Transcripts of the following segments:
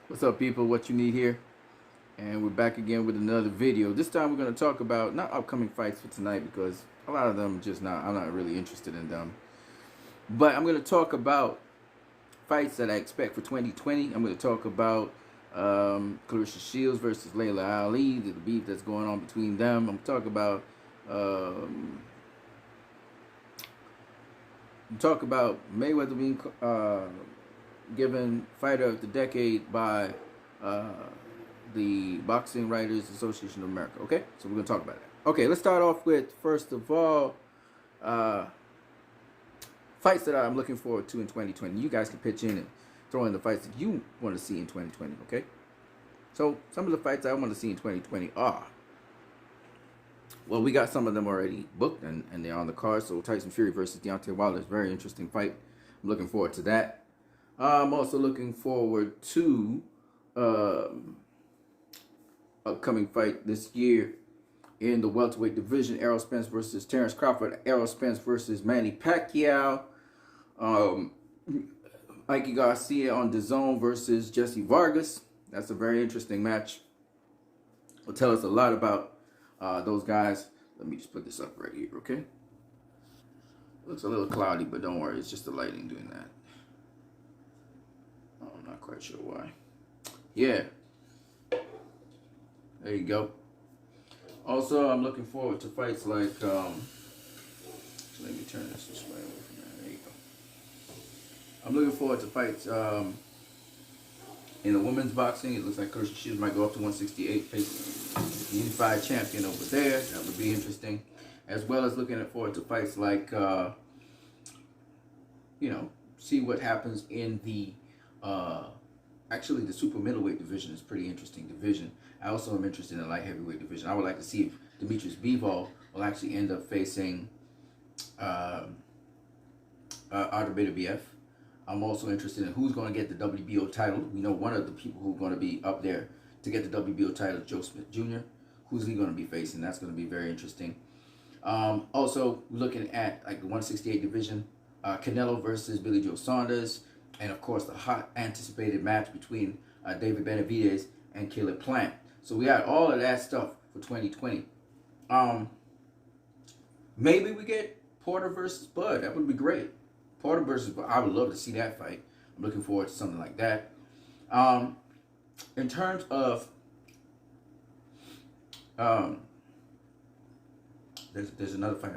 What's up, people? What you need here? And we're back again with another video. This time we're going to talk about not upcoming fights for tonight because a lot of them just not, I'm not really interested in them. But I'm going to talk about fights that I expect for 2020. I'm going to talk about Claressa Shields versus Laila Ali, the beef that's going on between them. I'm talk about Mayweather being given Fighter of the Decade by the Boxing Writers Association of America. Okay, so we're gonna talk about that. Okay, let's start off with first of all fights that I'm looking forward to in 2020. You guys can pitch in and throw in the fights that you want to see in 2020. Okay, so some of the fights I want to see in 2020 are, well, we got some of them already booked and they're on the card. So Tyson Fury versus Deontay Wilder is a very interesting fight. I'm looking forward to that. I'm also looking forward to upcoming fight this year in the welterweight division: Errol Spence versus Terrence Crawford, Errol Spence versus Manny Pacquiao, Mikey Garcia on DAZN versus Jesse Vargas. That's a very interesting match. Will tell us a lot about those guys. Let me just put this up right here, okay? Looks a little cloudy, but don't worry, it's just the lighting doing that. I'm not quite sure why. Yeah. There you go. Also, I'm looking forward to fights like, let me turn this way away from that. There you go. I'm looking forward to fights in the women's boxing. It looks like Claressa Shields might go up to 168, facing the unified champion over there. That would be interesting. As well as looking forward to fights like, see what happens in the, actually the super middleweight division is a pretty interesting division. I also am interested in the light heavyweight division. I would like to see if Demetrius Bivol will actually end up facing Artur Beterbiev. I'm also interested in who's going to get the WBO title. We know one of the people who's going to be up there to get the WBO title, Joe Smith Jr. Who's he going to be facing? That's going to be very interesting. Also, looking at like the 168 division, Canelo versus Billy Joe Saunders, and of course the hot anticipated match between David Benavidez and Caleb Plant. So we got all of that stuff for 2020. Maybe we get Porter versus Bud. That would be great. Porter versus Bud. I would love to see that fight. I'm looking forward to something like that. In terms of there's another fight.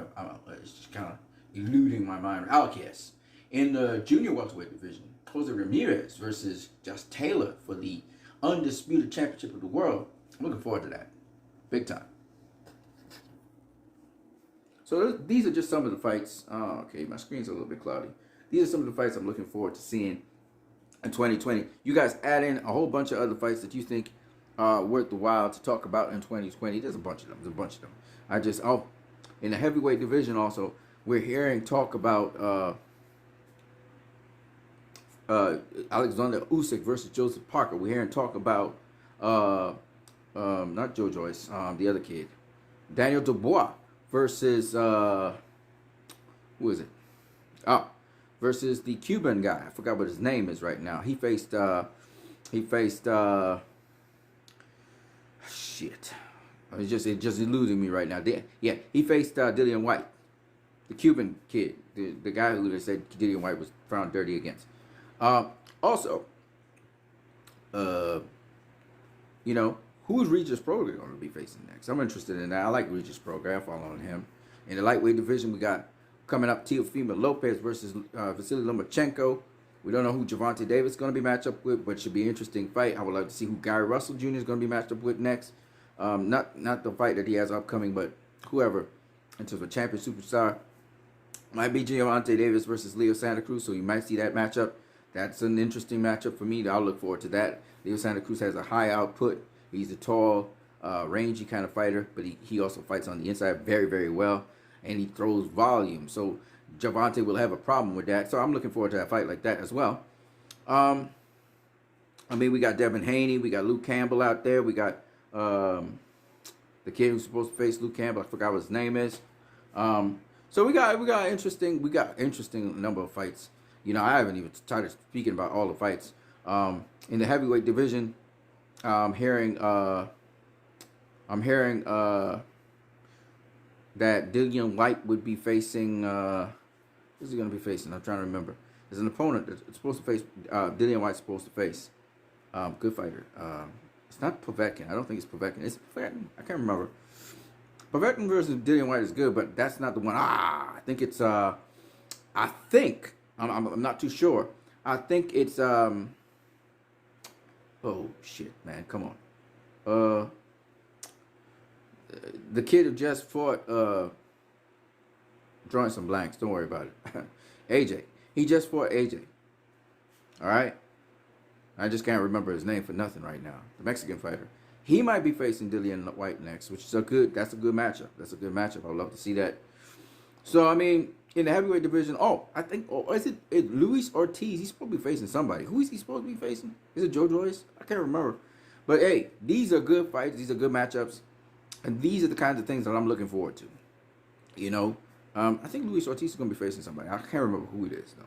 It's just kind of eluding my mind. Alcaraz in the junior welterweight division. Jose Ramirez versus Josh Taylor for the undisputed championship of the world. I'm looking forward to that, big time. So these are just some of the fights. Okay, my screen's a little bit cloudy. These are some of the fights I'm looking forward to seeing in 2020. You guys add in a whole bunch of other fights that you think are worth the while to talk about in 2020. There's a bunch of them. In the heavyweight division also, we're hearing talk about Alexander Usyk versus Joseph Parker. We're hearing talk about not Joe Joyce, the other kid, Daniel Dubois versus who is it? Versus the Cuban guy. I forgot what his name is right now. He faced shit. It just eluding me right now. Yeah, he faced Dillian White, the Cuban kid, the guy who they said Dillian White was found dirty against. Also, who's Regis Prograis going to be facing next? I'm interested in that. I like Regis Prograis. I follow him. In the lightweight division, we got coming up Teofimo Lopez versus Vasily Lomachenko. We don't know who Gervonta Davis is going to be matched up with, but it should be an interesting fight. I would like to see who Gary Russell Jr. is going to be matched up with next. Not the fight that he has upcoming, but whoever in terms of champion superstar. Might be Gervonta Davis versus Leo Santa Cruz, so you might see that matchup. That's an interesting matchup for me. I'll look forward to that. Leo Santa Cruz has a high output. He's a tall, rangy kind of fighter, but he also fights on the inside very, very well, and he throws volume. So Gervonta will have a problem with that. So I'm looking forward to a fight like that as well. We got Devin Haney. We got Luke Campbell out there. We got the kid who's supposed to face Luke Campbell. I forgot what his name is. So we got interesting number of fights. I haven't even started speaking about all the fights. In the heavyweight division, I'm hearing that Dillian White would be facing. Who's he going to be facing? I'm trying to remember. There's an opponent that's supposed to face. Dillian White's supposed to face. Good fighter. It's not Povetkin. I don't think it's Povetkin. It's Povetkin. I can't remember. Povetkin versus Dillian White is good, but that's not the one. I think it's. I think I'm not too sure. I think it's. Oh shit, man! Come on. The kid who just fought. Drawing some blanks. Don't worry about it. AJ. He just fought AJ. All right. I just can't remember his name for nothing right now. The Mexican fighter. He might be facing Dillian White next, which is that's a good matchup. That's a good matchup. I'd love to see that. So, I mean, in the heavyweight division, is it Luis Ortiz? He's supposed to be facing somebody. Who is he supposed to be facing? Is it Joe Joyce? I can't remember. But, hey, these are good fights. These are good matchups. And these are the kinds of things that I'm looking forward to. You know, I think Luis Ortiz is going to be facing somebody. I can't remember who it is, though.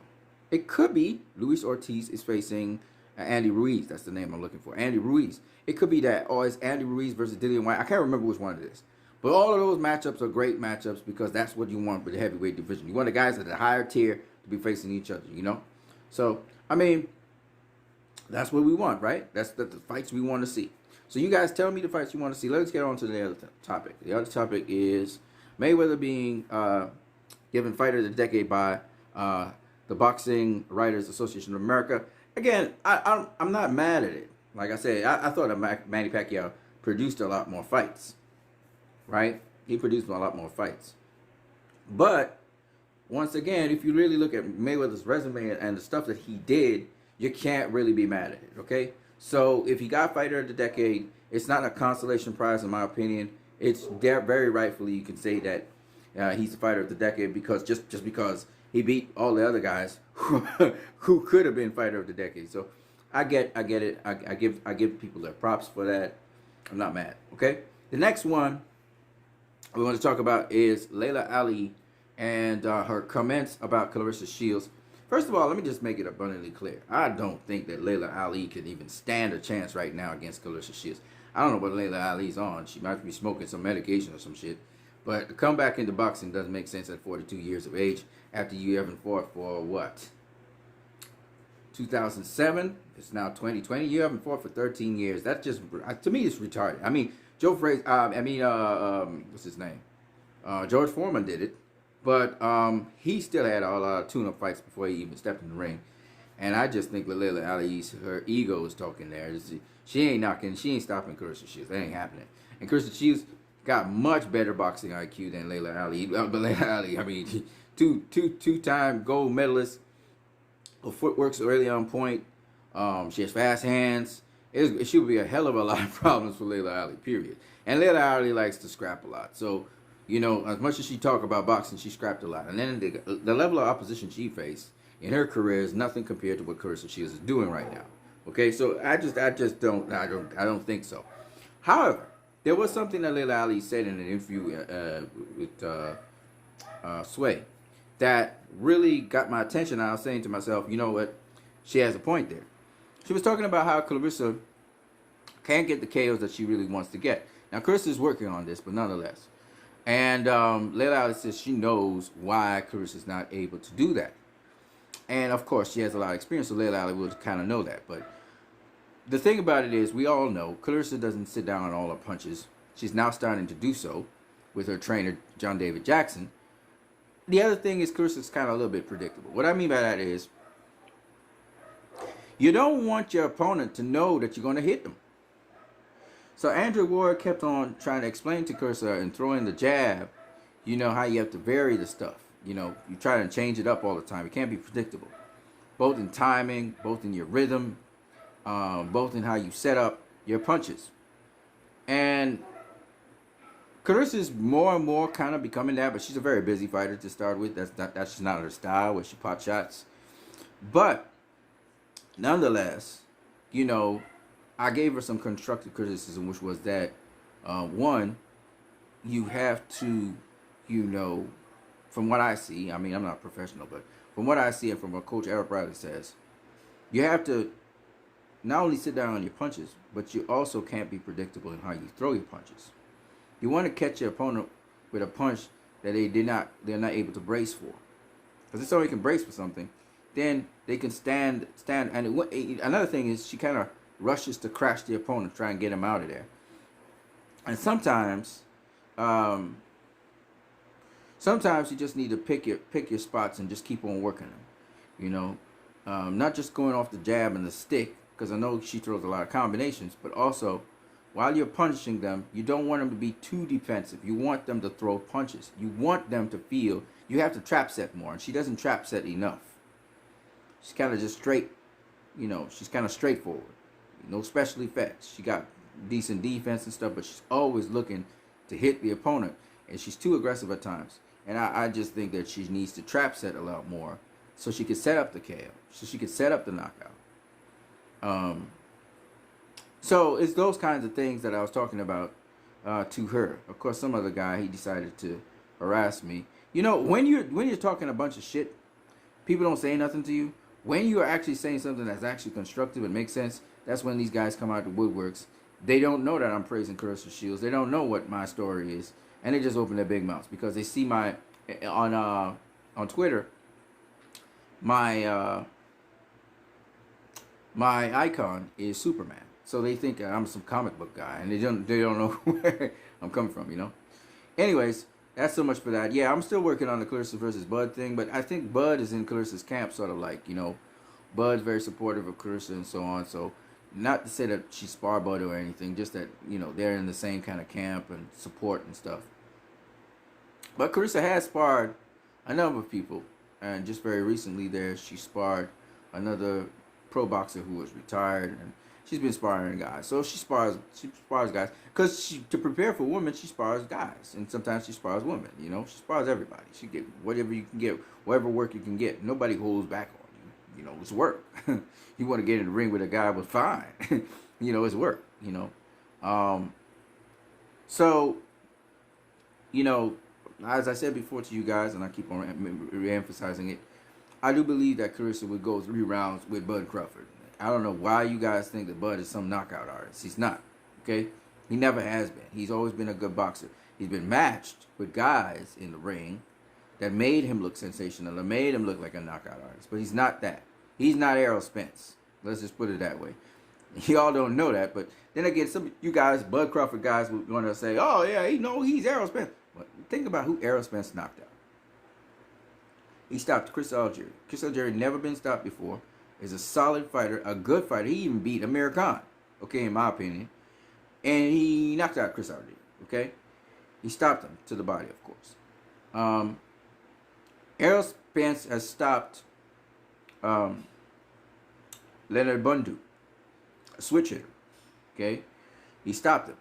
It could be Luis Ortiz is facing Andy Ruiz. That's the name I'm looking for. Andy Ruiz. It could be that. Or it's Andy Ruiz versus Dillian White. I can't remember which one it is. But all of those matchups are great matchups because that's what you want with the heavyweight division. You want the guys at the higher tier to be facing each other, you know? So, I mean, that's what we want, right? That's the fights we want to see. So you guys tell me the fights you want to see. Let's get on to the other topic. The other topic is Mayweather being given Fighter of the Decade by the Boxing Writers Association of America. Again, I'm not mad at it. Like I said, I thought that Manny Pacquiao produced a lot more fights. Right? He produced a lot more fights. But, once again, if you really look at Mayweather's resume and the stuff that he did, you can't really be mad at it, okay? So, if he got Fighter of the Decade, it's not a consolation prize, in my opinion. It's very rightfully you can say that he's the Fighter of the Decade because just because he beat all the other guys who could have been Fighter of the Decade. So, I get it. I give people their props for that. I'm not mad, okay? The next one we want to talk about is Laila Ali and her comments about Claressa Shields. First of all, let me just make it abundantly clear. I don't think that Laila Ali can even stand a chance right now against Claressa Shields. I don't know what Laila Ali's on. She might be smoking some medication or some shit. But to come back into boxing doesn't make sense at 42 years of age after you haven't fought for what? 2007? It's now 2020. You haven't fought for 13 years. That just, to me, it's retarded. I mean, Joe Frazier, what's his name? George Foreman did it, but he still had a lot of tune-up fights before he even stepped in the ring. And I just think Laila Ali, her ego is talking there. She ain't stopping Claressa Shields. That ain't happening. And Claressa Shields got much better boxing IQ than Laila Ali. But Laila Ali, I mean, two-time gold medalist. Her footwork's really on point. She has fast hands. It should be a hell of a lot of problems for Laila Ali, period. And Laila Ali likes to scrap a lot. So, you know, as much as she talk about boxing, she scrapped a lot. And then the level of opposition she faced in her career is nothing compared to what Claressa Shields is doing right now. Okay, so I don't think so. However, there was something that Laila Ali said in an interview with Sway that really got my attention. I was saying to myself, you know what? She has a point there. She was talking about how Claressa can't get the KOs that she really wants to get. Now, Claressa is working on this, but nonetheless. And Laila Ali says she knows why Claressa is not able to do that. And, of course, she has a lot of experience, so Laila Ali will kind of know that. But the thing about it is, we all know Claressa doesn't sit down on all her punches. She's now starting to do so with her trainer, John David Jackson. The other thing is Claressa's kind of a little bit predictable. What I mean by that is, you don't want your opponent to know that you're going to hit them. So Andrew Ward kept on trying to explain to Claressa and throw in the jab, you know, how you have to vary the stuff. You know, you try to change it up all the time. It can't be predictable. Both in timing, both in your rhythm, both in how you set up your punches. And Claressa is more and more kind of becoming that, but she's a very busy fighter to start with. That's just not her style, where she pot shots. But nonetheless, you know, I gave her some constructive criticism, which was that, one, you have to, you know, from what I see, I mean, I'm not a professional, but from what I see and from what Coach Eric Bradley says, you have to not only sit down on your punches, but you also can't be predictable in how you throw your punches. You want to catch your opponent with a punch that they're not able to brace for. Because if somebody can brace for something, then they can stand. And another thing is she kind of rushes to crash the opponent, try and get him out of there. And sometimes you just need to pick your spots and just keep on working them. You know, not just going off the jab and the stick, because I know she throws a lot of combinations, but also while you're punishing them, you don't want them to be too defensive. You want them to throw punches. You want them to feel you have to trap set more, and she doesn't trap set enough. She's kind of just straight, you know, she's kind of straightforward. No special effects. She got decent defense and stuff, but she's always looking to hit the opponent, and she's too aggressive at times. And I just think that she needs to trap set a lot more so she can set up the KO, so she can set up the knockout. So it's those kinds of things that I was talking about to her. Of course, some other guy, he decided to harass me. You know, when you're talking a bunch of shit, people don't say nothing to you. When you are actually saying something that's actually constructive and makes sense, that's when these guys come out the woodworks. They don't know that I'm praising Claressa Shields. They don't know what my story is, and they just open their big mouths because they see my on Twitter. My icon is Superman, so they think I'm some comic book guy, and they don't know where I'm coming from, you know. Anyways, that's so much for that. Yeah, I'm still working on the Claressa versus Bud thing, but I think Bud is in Claressa's camp, sort of like, you know, Bud's very supportive of Claressa and so on. So not to say that she spar Bud or anything, just that, you know, they're in the same kind of camp and support and stuff. But Claressa has sparred a number of people, and just very recently she sparred another pro boxer who was retired, and she's been sparring guys. So she spars guys because to prepare for women, she spars guys, and sometimes she spars women. You know, she spars everybody. She get whatever you can get, whatever work you can get. Nobody holds back on you. You know, it's work. You want to get in the ring with a guy, but fine. You know, it's work. You know, so you know, as I said before to you guys, and I keep on re-emphasizing it, I do believe that Claressa would go 3 rounds with Bud Crawford. I don't know why you guys think that Bud is some knockout artist. He's not, okay? He never has been. He's always been a good boxer. He's been matched with guys in the ring that made him look sensational, that made him look like a knockout artist. But he's not that. He's not Errol Spence. Let's just put it that way. Y'all don't know that, but then again, some of you guys, Bud Crawford guys, were going to say, oh, yeah, he's Errol Spence. But think about who Errol Spence knocked out. He stopped Chris Algieri. Chris Algieri never been stopped before. Is a solid fighter, a good fighter. He even beat Amir Khan, okay, in my opinion. And he knocked out Chris Algieri, okay? He stopped him to the body, of course. Errol Spence has stopped Leonard Bundu, a switch hitter, okay? He stopped him,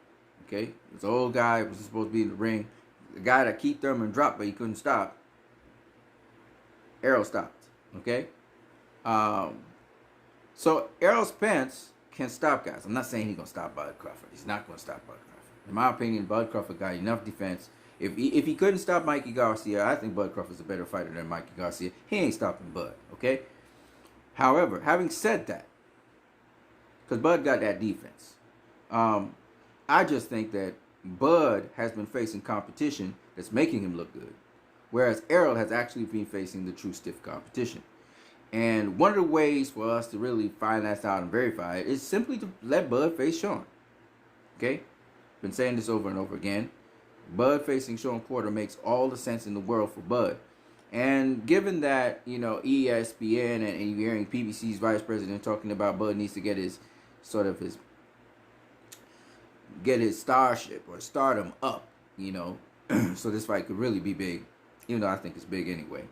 okay? This old guy was supposed to be in the ring. The guy that Keith Thurman dropped, but he couldn't stop. Errol stopped, okay? So Errol Spence can stop guys. I'm not saying he's going to stop Bud Crawford. He's not going to stop Bud Crawford. In my opinion, Bud Crawford got enough defense. If he couldn't stop Mikey Garcia, I think Bud Crawford's a better fighter than Mikey Garcia. He ain't stopping Bud, okay? However, having said that, because Bud got that defense, I just think that Bud has been facing competition that's making him look good, whereas Errol has actually been facing the true stiff competition. And one of the ways for us to really find that out and verify it is simply to let Bud face Sean. Okay? Been saying this over and over again. Bud facing Sean Porter makes all the sense in the world for Bud. And given that, you know, ESPN and you're hearing PBC's vice president talking about Bud needs to get his starship or stardom up, you know, so this fight could really be big, even though I think it's big anyway.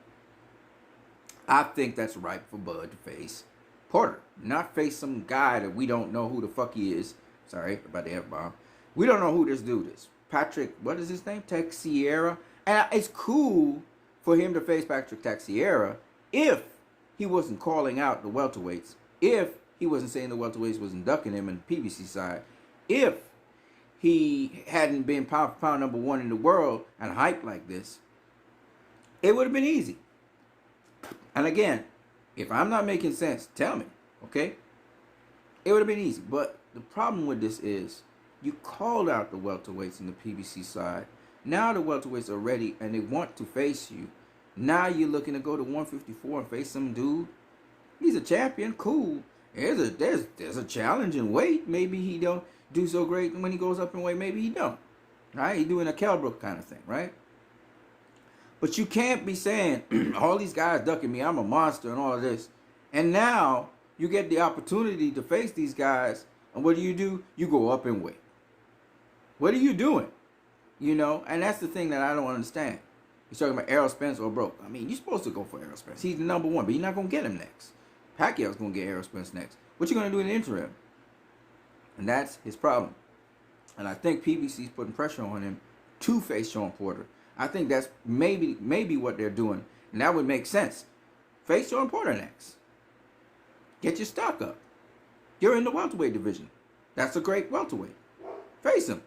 I think that's right for Bud to face Porter, not face some guy that we don't know who the fuck he is. Sorry about the F-bomb. We don't know who this dude is. Patrick, what is his name? Teixeira. And it's cool for him to face Patrick Teixeira if he wasn't calling out the welterweights, if he wasn't saying the welterweights wasn't ducking him on the PBC side, if he hadn't been pound for pound #1 in the world and hyped like this, it would have been easy. And again, if I'm not making sense, tell me, okay? It would have been easy. But the problem with this is you called out the welterweights in the PBC side. Now the welterweights are ready and they want to face you. Now you're looking to go to 154 and face some dude. He's a champion, cool. There's a challenge in weight. Maybe he don't do so great when he goes up in weight. Maybe he don't. Right? He's doing a Kelbrook kind of thing, right? But you can't be saying all these guys ducking me. I'm a monster and all of this. And now you get the opportunity to face these guys, and what do? You go up in weight. What are you doing? You know, and that's the thing that I don't understand. He's talking about Errol Spence or Broke. I mean, you're supposed to go for Errol Spence. He's the number one, but you're not going to get him next. Pacquiao's going to get Errol Spence next. What you going to do in the interim? And that's his problem. And I think PBC's putting pressure on him to face Sean Porter. I think that's maybe what they're doing. And that would make sense. Face Sean Porter next. Get your stock up. You're in the welterweight division. That's a great welterweight. Face him.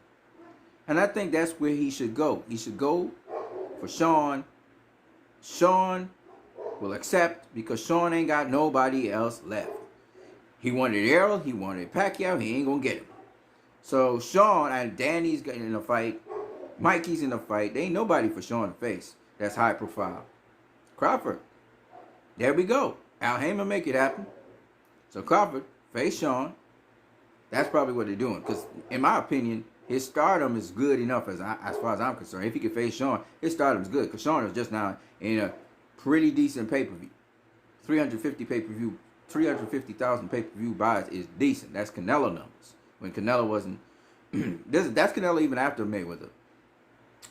And I think that's where he should go. He should go for Sean. Sean will accept because Sean ain't got nobody else left. He wanted Errol. He wanted Pacquiao. He ain't going to get him. So Sean and Danny's getting in a fight. Mikey's in a fight. There ain't nobody for Sean to face that's high profile. Crawford. There we go. Al Heyman make it happen. So Crawford face Sean. That's probably what they're doing. Because in my opinion, his stardom is good enough as far as I'm concerned. If he can face Sean, his stardom is good. Because Sean is just now in a pretty decent pay-per-view. 350 pay-per-view, 350,000 pay-per-view buys is decent. That's Canelo numbers. When Canelo wasn't, that's Canelo even after Mayweather.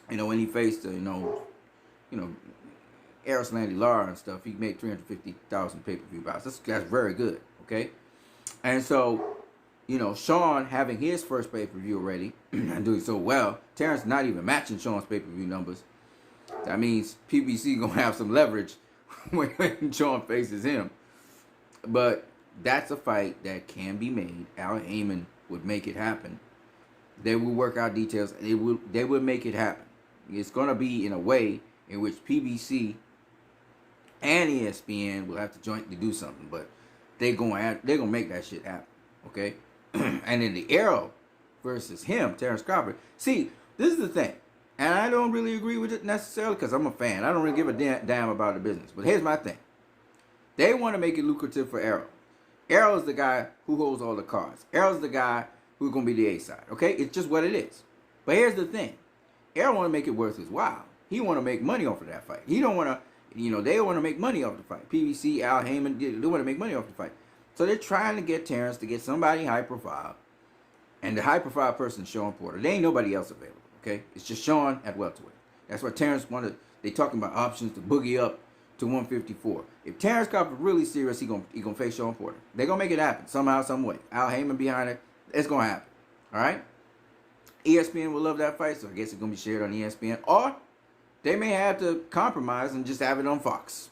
You know, when he faced, Erislandy Lara and stuff, he made 350,000 pay-per-view buys. That's very good, okay? And so, you know, Sean having his first pay-per-view already and doing so well, Terrence not even matching Sean's pay-per-view numbers. That means PBC gonna have some leverage when Sean faces him. But that's a fight that can be made. Al Heyman would make it happen. They will work out details. They will make it happen. It's gonna be in a way in which PBC and ESPN will have to jointly do something, but they're gonna make that shit happen. Okay? And then the Errol versus him, Terrence Crawford. See, this is the thing. And I don't really agree with it necessarily because I'm a fan. I don't really give a damn about the business. But here's my thing. They want to make it lucrative for Errol. Errol is the guy who holds all the cards. Errol's the guy who's going to be the A side. Okay? It's just what it is. But here's the thing. Errol want to make it worth his while. He want to make money off of that fight. He don't want to, they want to make money off the fight. PBC, Al Heyman, they want to make money off the fight. So they're trying to get Terrence to get somebody high profile. And the high profile person is Sean Porter. There ain't nobody else available. Okay? It's just Sean at welterweight. That's what Terrence wanted. They talking about options to boogie up to 154. If Terrence Crawford really serious, he gonna face Sean Porter. They're gonna make it happen somehow, some way. Al Heyman behind it. It's gonna happen. All right? ESPN will love that fight, so I guess it's gonna be shared on ESPN. Or they may have to compromise and just have it on Fox.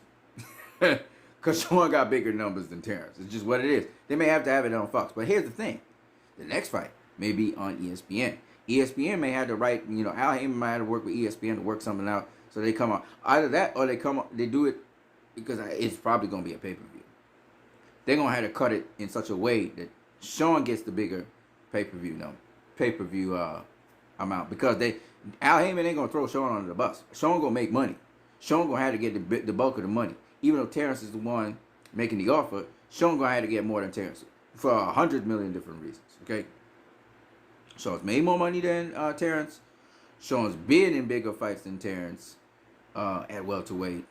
Because Sean got bigger numbers than Terrence. It's just what it is. They may have to have it on Fox. But here's the thing. The next fight may be on ESPN. ESPN may have to write, Al Heyman might have to work with ESPN to work something out. So they come out. Either that or they do it because it's probably going to be a pay-per-view. They're going to have to cut it in such a way that Sean gets the bigger pay-per-view amount. Because Al Heyman ain't going to throw Sean under the bus. Sean going to make money. Sean going to have to get the bulk of the money. Even though Terrence is the one making the offer, Sean going to have to get more than Terrence for 100 million different reasons. Okay? Sean's made more money than Terrence. Sean's been in bigger fights than Terrence at welterweight.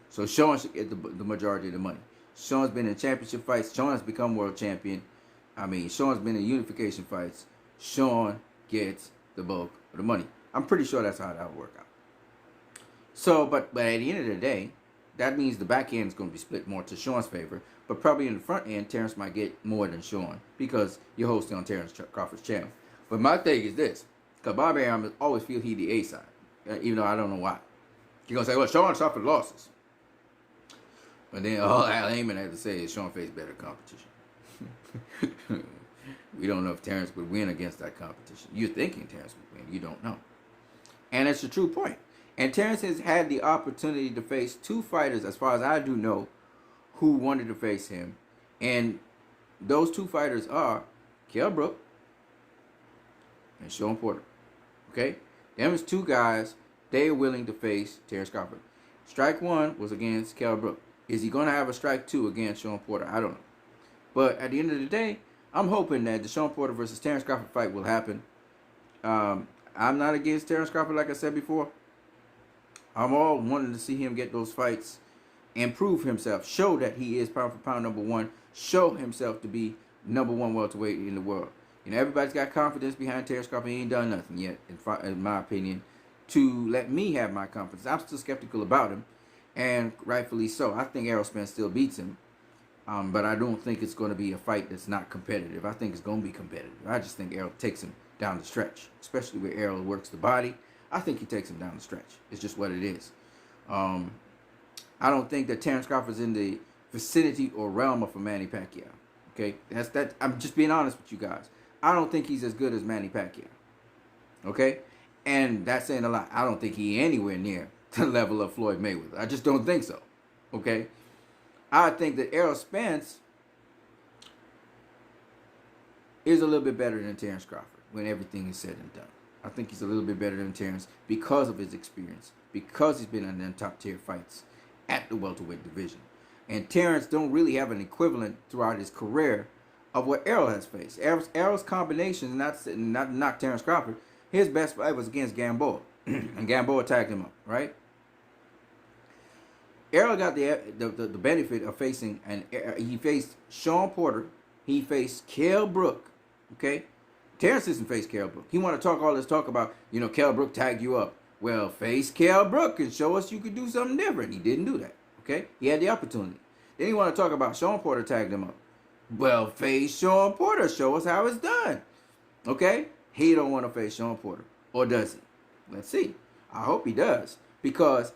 So Sean should get the majority of the money. Sean's been in championship fights. Sean has become world champion. Sean's been in unification fights. Sean gets the bulk of the money. I'm pretty sure that's how that would work out. So, but at the end of the day, that means the back end is going to be split more to Sean's favor. But probably in the front end, Terrence might get more than Sean because you're hosting on Terrence Crawford's channel. But my thing is this. Because Bobby Arum always feel he the A side. Even though I don't know why. You're going to say, well, Sean suffered losses. But then all Al Heyman had to say is Sean faced better competition. We don't know if Terrence would win against that competition. You're thinking Terrence would win. You don't know. And it's a true point. And Terrence has had the opportunity to face two fighters, as far as I do know, who wanted to face him. And Those two fighters are Kell Brook and Sean Porter. Okay? Them is two guys they are willing to face Terrence Crawford. Strike one was against Kell Brook. Is he going to have a strike two against Sean Porter? I don't know. But at the end of the day, I'm hoping that the Sean Porter versus Terrence Crawford fight will happen. I'm not against Terrence Crawford, like I said before. I'm all wanting to see him get those fights and prove himself. Show that he is pound for pound number one. Show himself to be number one welterweight in the world. You know, everybody's got confidence behind Terrence Crawford. He ain't done nothing yet, in my opinion, to let me have my confidence. I'm still skeptical about him, and rightfully so. I think Errol Spence still beats him, but I don't think it's going to be a fight that's not competitive. I think it's going to be competitive. I just think Errol takes him down the stretch, especially where Errol works the body. I think he takes him down the stretch. It's just what it is. I don't think that Terrence Crawford's in the vicinity or realm of a Manny Pacquiao. Okay, that's that. I'm just being honest with you guys. I don't think he's as good as Manny Pacquiao. Okay, and that's saying a lot. I don't think he anywhere near the level of Floyd Mayweather. I just don't think so. Okay, I think that Errol Spence is a little bit better than Terrence Crawford when everything is said and done. I think he's a little bit better than Terrence because of his experience, because he's been in them top tier fights at the welterweight division. And Terrence don't really have an equivalent throughout his career of what Errol has faced. Errol's combinations, not to knock Terrence Crawford, his best fight was against Gamboa. And Gamboa tagged him up, right? Errol got the benefit of facing, and he faced Sean Porter. He faced Kell Brook, okay? Terrence didn't face Kell Brook. He want to talk all this talk about, you know, Kell Brook tagged you up. Well, face Kell Brook and show us you could do something different. He didn't do that, okay? He had the opportunity. Then he want to talk about Sean Porter tagged him up. Well, face Sean Porter. Show us how it's done, okay? He don't want to face Sean Porter. Or does he? Let's see. I hope he does. Because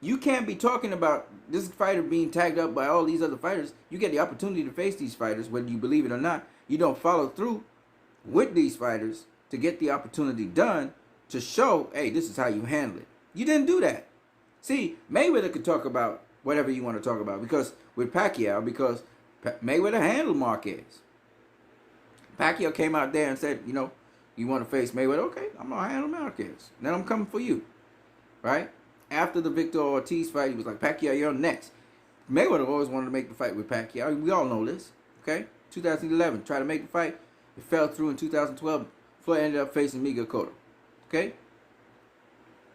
you can't be talking about this fighter being tagged up by all these other fighters. You get the opportunity to face these fighters, whether you believe it or not. You don't follow through with these fighters to get the opportunity done to show, hey, this is how you handle it. You didn't do that. See, Mayweather could talk about whatever you want to talk about because with Pacquiao, because Mayweather handled Marquez. Pacquiao came out there and said, you know, you want to face Mayweather? Okay, I'm going to handle Marquez. Then I'm coming for you, right? After the Victor Ortiz fight, he was like, Pacquiao, you're next. Mayweather always wanted to make the fight with Pacquiao. We all know this, okay? 2011, tried to make the fight. It fell through in 2012. Floyd ended up facing Miguel Cotto. Okay?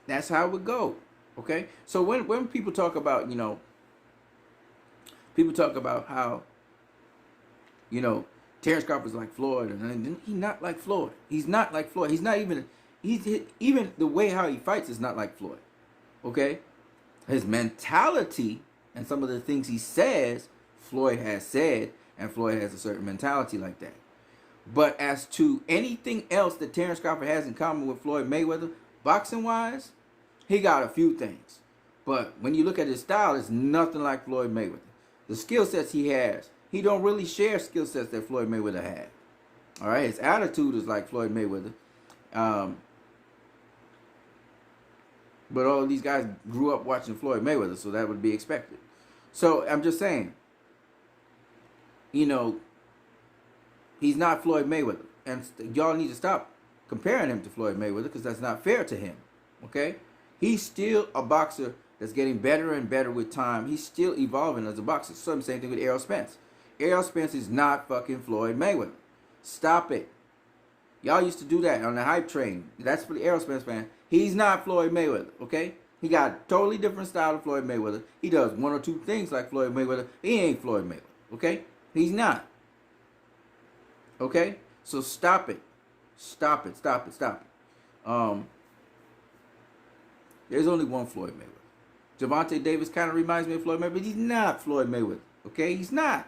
That's how it would go. Okay? So when people talk about, you know, people talk about how, you know, Terrence Crawford's like Floyd, and he's not like Floyd. He's not like Floyd. He's not even, even the way how he fights is not like Floyd. Okay? His mentality and some of the things he says, Floyd has said, and Floyd has a certain mentality like that. But as to anything else that Terrence Crawford has in common with Floyd Mayweather, boxing-wise, he got a few things. But when you look at his style, it's nothing like Floyd Mayweather. The skill sets he has, he don't really share skill sets that Floyd Mayweather had. All right, his attitude is like Floyd Mayweather. But all these guys grew up watching Floyd Mayweather, so that would be expected. So I'm just saying, you know, he's not Floyd Mayweather. And y'all need to stop comparing him to Floyd Mayweather because that's not fair to him. Okay? He's still a boxer that's getting better and better with time. He's still evolving as a boxer. So the same thing with Errol Spence. Errol Spence is not fucking Floyd Mayweather. Stop it. Y'all used to do that on the hype train. That's for the Errol Spence fan. He's not Floyd Mayweather. Okay? He got a totally different style of Floyd Mayweather. He does one or two things like Floyd Mayweather. He ain't Floyd Mayweather. Okay? He's not. Okay? So stop it. Stop it. Stop it. Stop it. There's only one Floyd Mayweather. Gervonta Davis kind of reminds me of Floyd Mayweather, but he's not Floyd Mayweather. Okay? He's not.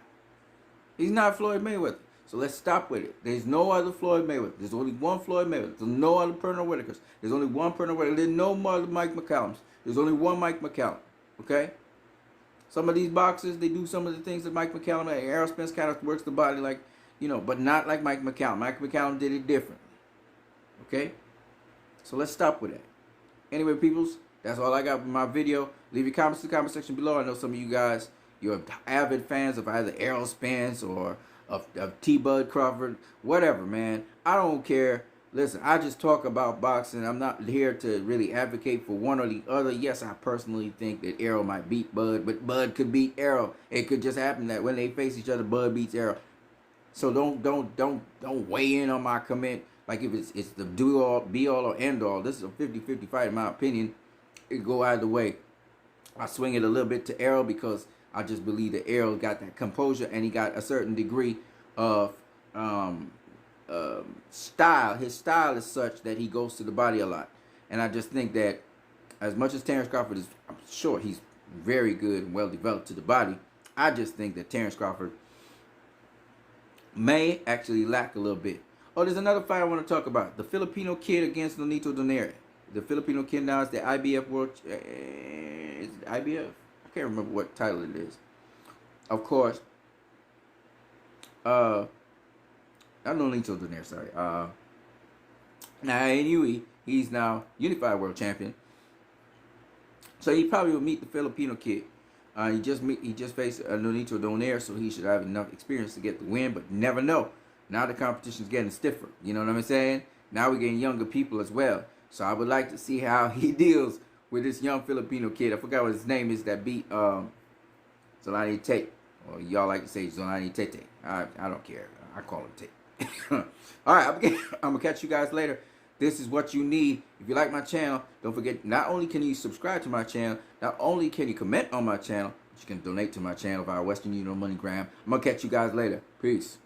He's not Floyd Mayweather. So let's stop with it. There's no other Floyd Mayweather. There's only one Floyd Mayweather. There's no other Pernell Whitakers. There's only one Pernell Whitaker. There's no other Mike McCallums. There's only one Mike McCallum. Okay? Some of these boxers, they do some of the things that Mike McCallum and Errol Spence kind of works the body like, you know, but not like Mike McCallum. Mike McCallum did it differently. Okay? So let's stop with that. Anyway, peoples, that's all I got for my video. Leave your comments in the comment section below. I know some of you guys, you're avid fans of either Errol Spence or of T. Bud Crawford, whatever, man. I don't care. Listen, I just talk about boxing. I'm not here to really advocate for one or the other. Yes, I personally think that Errol might beat Bud, but Bud could beat Errol. It could just happen that when they face each other, Bud beats Errol. So don't weigh in on my comment like if it's the do all be all or end all. This is a 50-50 fight in my opinion. It could go either way. I swing it a little bit to Errol because I just believe that Errol got that composure and he got a certain degree of style. His style is such that he goes to the body a lot. And I just think that as much as Terrence Crawford is, I'm sure he's very good and well developed to the body, I just think that Terrence Crawford may actually lack a little bit. Oh, there's another fight I want to talk about. The Filipino kid against Nonito Donaire. The Filipino kid now is the IBF world. Is it IBF? I can't remember what title it is. Of course. Not Nonito Donaire, sorry. Now, Inoue, he's now unified world champion. So he probably will meet the Filipino kid. He just faced Nonito Donaire, so he should have enough experience to get the win, but never know. Now the competition's getting stiffer. You know what I'm saying? Now we're getting younger people as well. So I would like to see how he deals with this young Filipino kid. I forgot what his name is that beat Zolani Tate. Or y'all like to say Zolani Tate. I don't care. I call him Tate. All right, I'm going to catch you guys later. This is what you need. If you like my channel, don't forget, not only can you subscribe to my channel, not only can you comment on my channel, but you can donate to my channel via Western Union or MoneyGram. I'm going to catch you guys later. Peace.